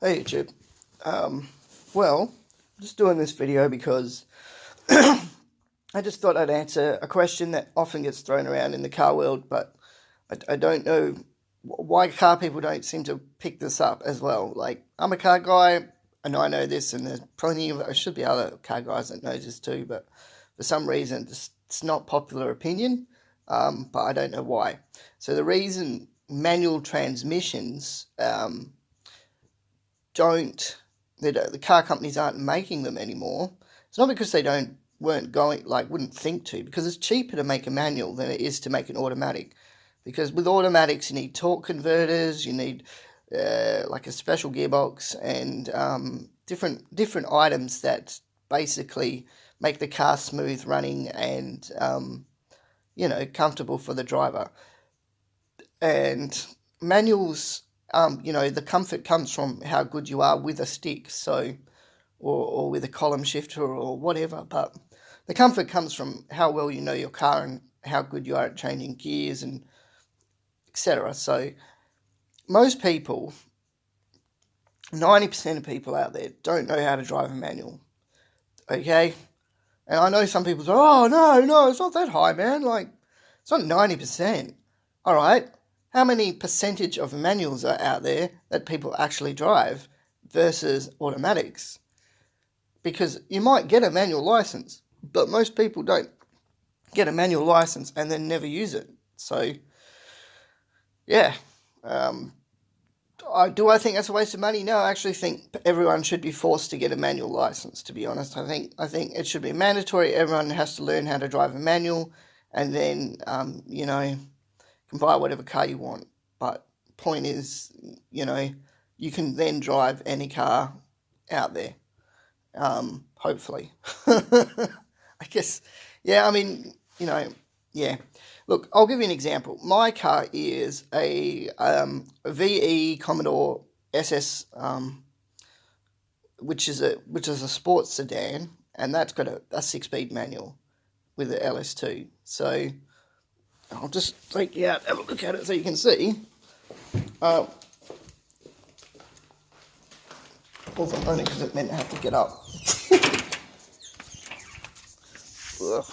Hey YouTube. Well, just doing this video because I just thought I'd answer a question that often gets thrown around in the car world, but I don't know why car people don't seem to pick this up as well. Like, I'm a car guy, and I know this, and there's plenty of, there should be other car guys that know this too, but for some reason, it's not popular opinion, but I don't know why. So the reason manual transmissions the car companies aren't making them anymore. It's not because they wouldn't think to, because it's cheaper to make a manual than it is to make an automatic. Because with automatics, you need torque converters, you need like a special gearbox and different items that basically make the car smooth running and comfortable for the driver. And manuals, the comfort comes from how good you are with a stick, or with a column shifter or whatever, but the comfort comes from how well you know your car and how good you are at changing gears and etc. So most people, 90% of people out there don't know how to drive a manual, okay? And I know some people say, oh, no, it's not that high, man. Like, it's not 90%. All right. How many percentage of manuals are out there that people actually drive versus automatics? Because you might get a manual license, but most people don't get a manual license and then never use it. So, yeah. Do I think that's a waste of money? No, I actually think everyone should be forced to get a manual license, to be honest. I think it should be mandatory. Everyone has to learn how to drive a manual, and then, can buy whatever car you want. But point is, you can then drive any car out there, hopefully. I guess, yeah, yeah. Look, I'll give you an example. My car is a VE Commodore SS, which is a sports sedan, and that's got a 6-speed manual with the LS2. So I'll just take you out, have a look at it so you can see. Also, only because it meant I have to get up. Ugh.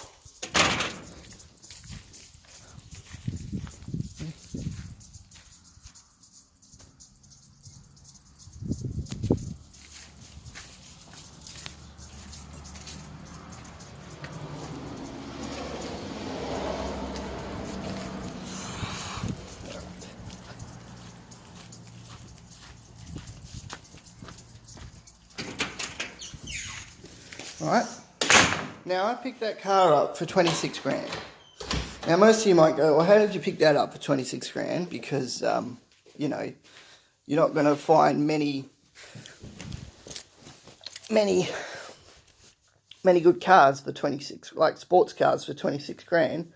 Alright, now I picked that car up for 26 grand. Now most of you might go, well, how did you pick that up for 26 grand? Because, you're not going to find many good cars for 26, like sports cars for 26 grand,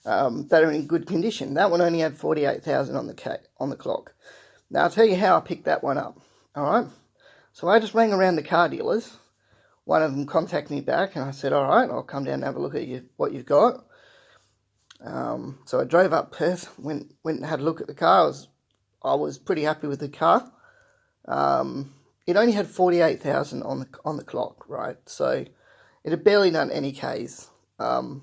that are in good condition. That one only had 48,000 on the clock. Now I'll tell you how I picked that one up, alright? So I just rang around the car dealers. One of them contacted me back, and I said, all right, I'll come down and have a look at what you've got. So I drove up Perth, went and had a look at the car. I was pretty happy with the car. It only had 48,000 on the clock, right? So it had barely done any Ks. I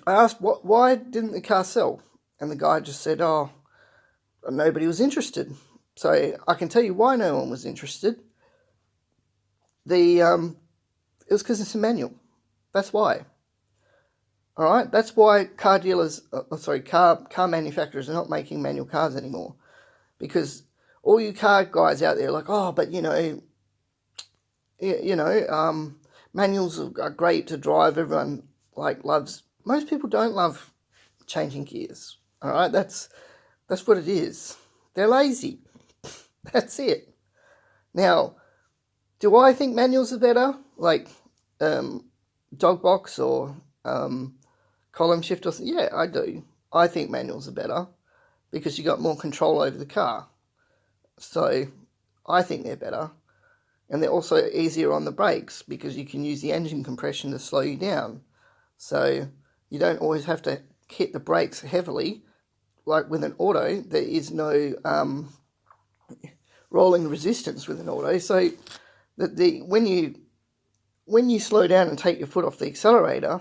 asked, why didn't the car sell? And the guy just said, oh, nobody was interested. So I can tell you why no one was interested. It was because it's a manual. That's why. All right, that's why car manufacturers are not making manual cars anymore, because all you car guys out there are like, oh, but manuals are great to drive. Everyone loves. Most people don't love changing gears. All right, that's what it is. They're lazy. That's it. Now, do I think manuals are better? Like dog box or column shift? Yeah, I do. I think manuals are better because you got more control over the car. So I think they're better. And they're also easier on the brakes because you can use the engine compression to slow you down. So you don't always have to hit the brakes heavily like with an auto, there is no rolling resistance with an auto. So that when you slow down and take your foot off the accelerator,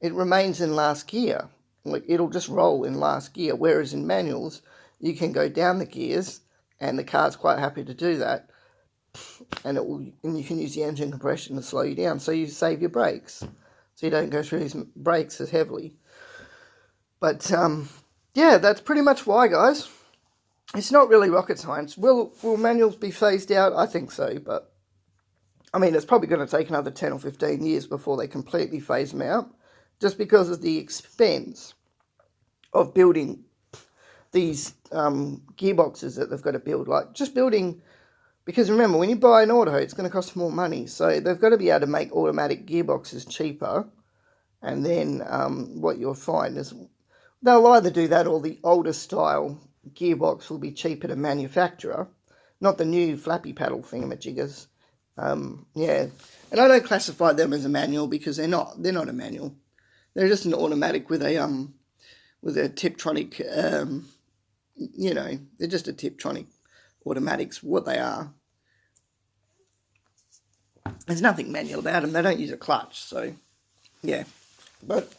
it remains in last gear. Like, it'll just roll in last gear. Whereas in manuals, you can go down the gears, and the car's quite happy to do that. And you can use the engine compression to slow you down, so you save your brakes, so you don't go through these brakes as heavily. But yeah, that's pretty much why, guys. It's not really rocket science. Will manuals be phased out? I think so, but I mean, it's probably going to take another 10 or 15 years before they completely phase them out, just because of the expense of building these gearboxes that they've got to build. Like, just building, because remember, when you buy an auto, it's going to cost more money. So they've got to be able to make automatic gearboxes cheaper. And then what you'll find is they'll either do that, or the older style gearbox will be cheaper to manufacture, not the new flappy paddle thingamajiggers. Yeah, and I don't classify them as a manual, because they're not a manual. They're just an automatic with a Tiptronic, you know, they're just a Tiptronic automatics, what they are. There's nothing manual about them. They don't use a clutch, so yeah. But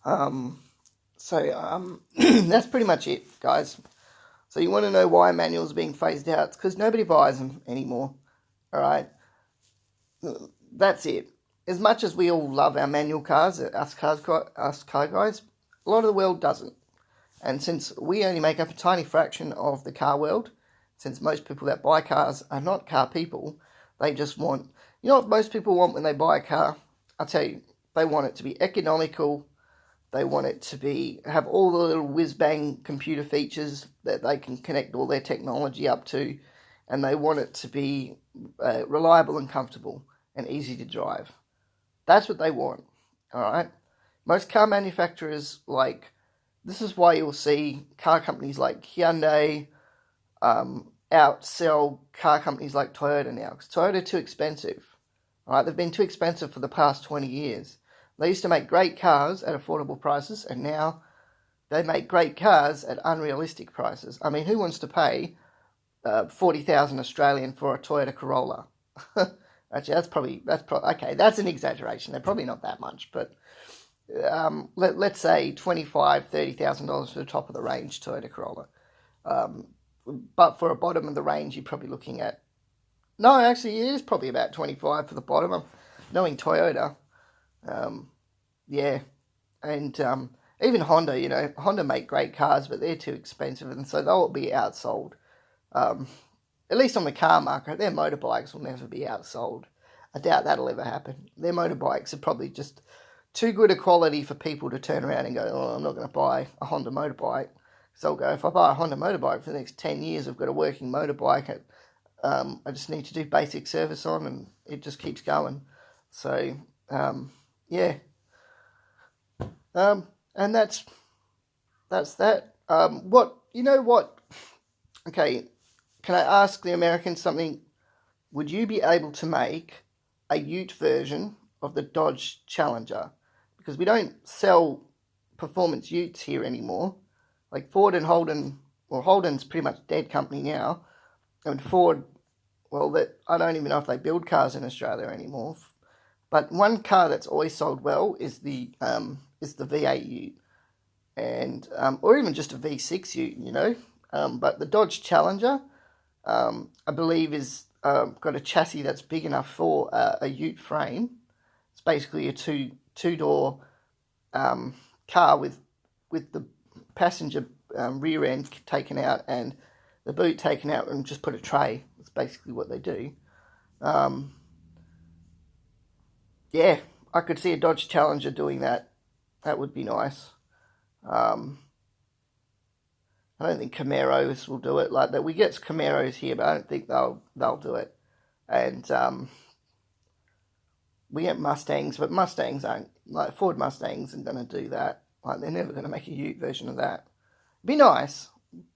that's pretty much it, guys. So you want to know why manuals are being phased out? It's because nobody buys them anymore. All right, that's it. As much as we all love our manual cars, us car guys, a lot of the world doesn't. And since we only make up a tiny fraction of the car world, since most people that buy cars are not car people, they just want, you know what most people want when they buy a car? I'll tell you, they want it to be economical. They want it to have all the little whiz-bang computer features that they can connect all their technology up to, and they want it to be reliable and comfortable and easy to drive. That's what they want, all right? Most car manufacturers, like, this is why you'll see car companies like Hyundai outsell car companies like Toyota now, because Toyota are too expensive, all right? They've been too expensive for the past 20 years. They used to make great cars at affordable prices, and now they make great cars at unrealistic prices. I mean, who wants to pay 40,000 Australian for a Toyota Corolla? Actually, that's probably okay. That's an exaggeration. They're probably not that much, but let's say $25,000-$30,000 for the top of the range Toyota Corolla. But for a bottom of the range, you're probably looking at, no, actually, it is probably about 25 for the bottom. Knowing Toyota, yeah, and even Honda. You know, Honda make great cars, but they're too expensive, and so they'll be outsold. At least on the car market, their motorbikes will never be outsold. I doubt that'll ever happen. Their motorbikes are probably just too good a quality for people to turn around and go, oh, I'm not going to buy a Honda motorbike. So I'll go, if I buy a Honda motorbike for the next 10 years, I've got a working motorbike. I just need to do basic service on, and it just keeps going. So, yeah. And that's that. You know what? Okay. Can I ask the Americans something? Would you be able to make a ute version of the Dodge Challenger? Because we don't sell performance utes here anymore. Like Ford and Holden, well, Holden's pretty much a dead company now. And Ford, well, I don't even know if they build cars in Australia anymore. But one car that's always sold well is the V8 ute, and or even just a V6 ute, you know. But the Dodge Challenger, I believe, is got a chassis that's big enough for a ute frame. It's basically a two-door car with the passenger rear end taken out and the boot taken out, and just put a tray. That's basically what they do. Yeah, I could see a Dodge Challenger doing that. That would be nice. I don't think Camaros will do it like that. We get Camaros here, but I don't think they'll do it. And we get Mustangs, but Mustangs aren't, like Ford Mustangs aren't going to do that. Like, they're never going to make a ute version of that. It'd be nice.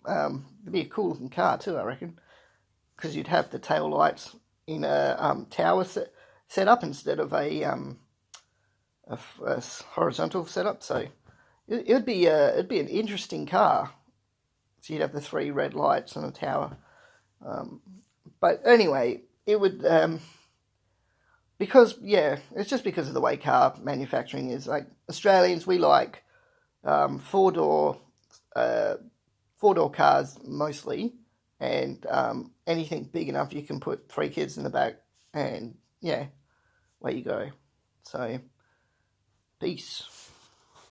It'd be a cool looking car too, I reckon, because you'd have the tail lights in a tower set up instead of a horizontal setup. So it'd be an interesting car. So you'd have the three red lights and a tower. But anyway, it would because it's just because of the way car manufacturing is. Like Australians, we like four door cars mostly, and anything big enough you can put three kids in the back, and away you go. So peace.